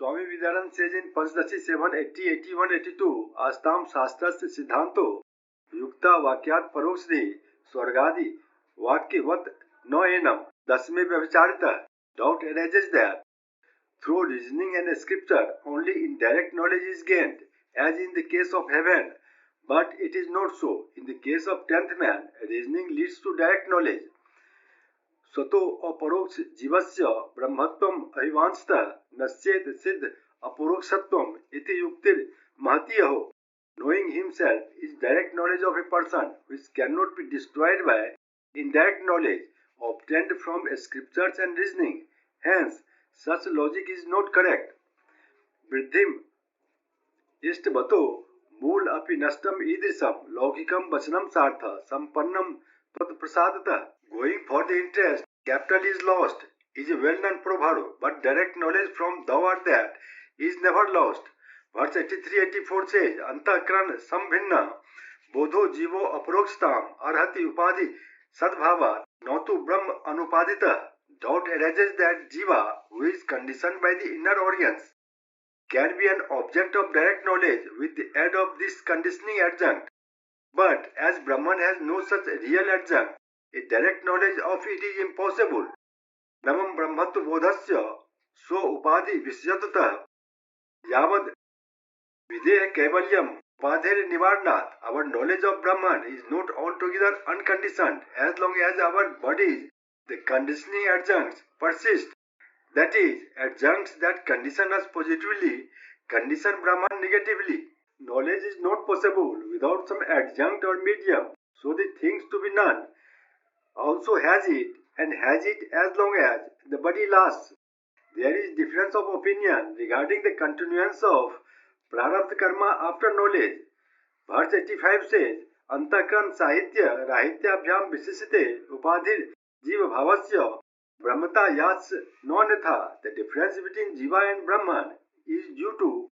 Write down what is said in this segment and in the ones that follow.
Swami Vivekananda says in Panchadashi 7:80, 81, 82, āstām śāstrasya siddhāntaḥ yuktyā vākyāt parokşa-dhīḥ svarga-ādi-vākyavat no enam daśame vyabhicārataḥ. Doubt arises that through reasoning and scripture only indirect knowledge is gained, as in the case of heaven. But it is not so. In the case of 10th man, reasoning leads to direct knowledge. siddha-aparoksha-jīvasya brahmatvam abhivānchataḥ naśyet siddha-aparoksatvam iti yuktih mahati. Knowing himself is direct knowledge of a person which cannot be destroyed by indirect knowledge obtained from scriptures and reasoning. Hence, such logic is not correct. Vriddhim istvato मूल अपि नष्टम ईदृशम लौकिकम वचनम svatah sampannam tvat-prasadatah. Going for the interest, capital is lost, is a well-known proverb, but direct knowledge from thou or that is never lost. Verse 83-84 says, antahkaran sambhinna bodho jivo aparokṣatam arhati upadhi sadbhavat natu brahma anupaditah. Doubt arises that jiva, who is conditioned by the inner organs, can be an object of direct knowledge with the aid of this conditioning adjunct. But as Brahman has no such real adjunct, a direct knowledge of it is impossible. Namam brahmatva bodhasya so upadhi visyatah yavad videha kaivalyam upadher nivarnat. Our knowledge of Brahman is not altogether unconditioned as long as our bodies, the conditioning adjuncts, persist. That is, adjuncts that condition us positively condition Brahman negatively. Knowledge is not possible without some adjunct or medium, so the things to be known also has it and has it as long as the body lasts. There is difference of opinion regarding the continuance of prarabdha karma after knowledge. Verse 85 says, antahkaran sahitya rahityabhyam visisite upadhir jīva-bhavasya brahmata yats non-yatha. The difference between Jiva and Brahman is due to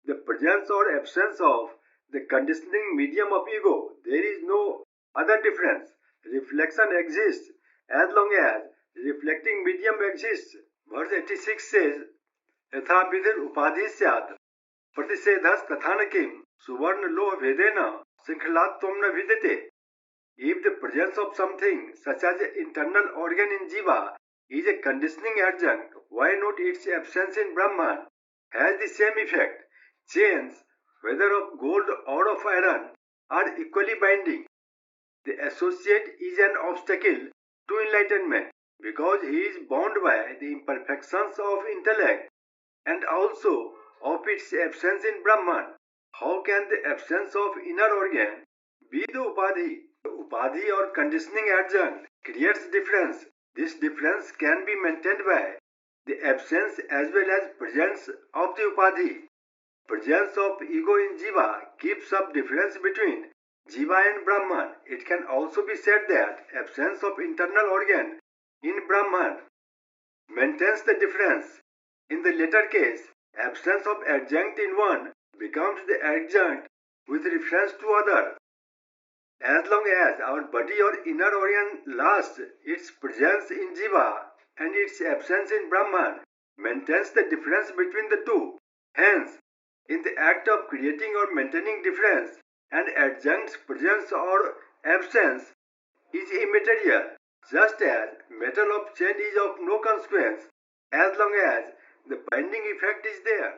the presence or absence of the conditioning medium of ego. There is no other difference. Reflection exists as long as reflecting medium exists. Verse 86 says, yatha vidhir upadhi syat pratisedhas tathana kim suvarna lo vedena sinkhalatvam na videte. If the presence of something such as an internal organ in Jiva is a conditioning adjunct, why not its absence in Brahman has the same effect? Chains, whether of gold or of iron, are equally binding. The associate is an obstacle to enlightenment because he is bound by the imperfections of intellect and also of its absence in Brahman. How can the absence of inner organ be the upadhi? The upadhi or conditioning adjunct creates difference. This difference can be maintained by the absence as well as presence of the upadhi. Presence of ego in Jiva keeps up difference between Jiva and Brahman. It can also be said that absence of internal organ in Brahman maintains the difference. In the latter case, absence of adjunct in one becomes the adjunct with reference to other. As long as our body or inner organ lasts, its presence in Jiva and its absence in Brahman maintains the difference between the two. Hence, in the act of creating or maintaining difference, an adjunct's presence or absence is immaterial, just as metal of chain is of no consequence as long as the binding effect is there.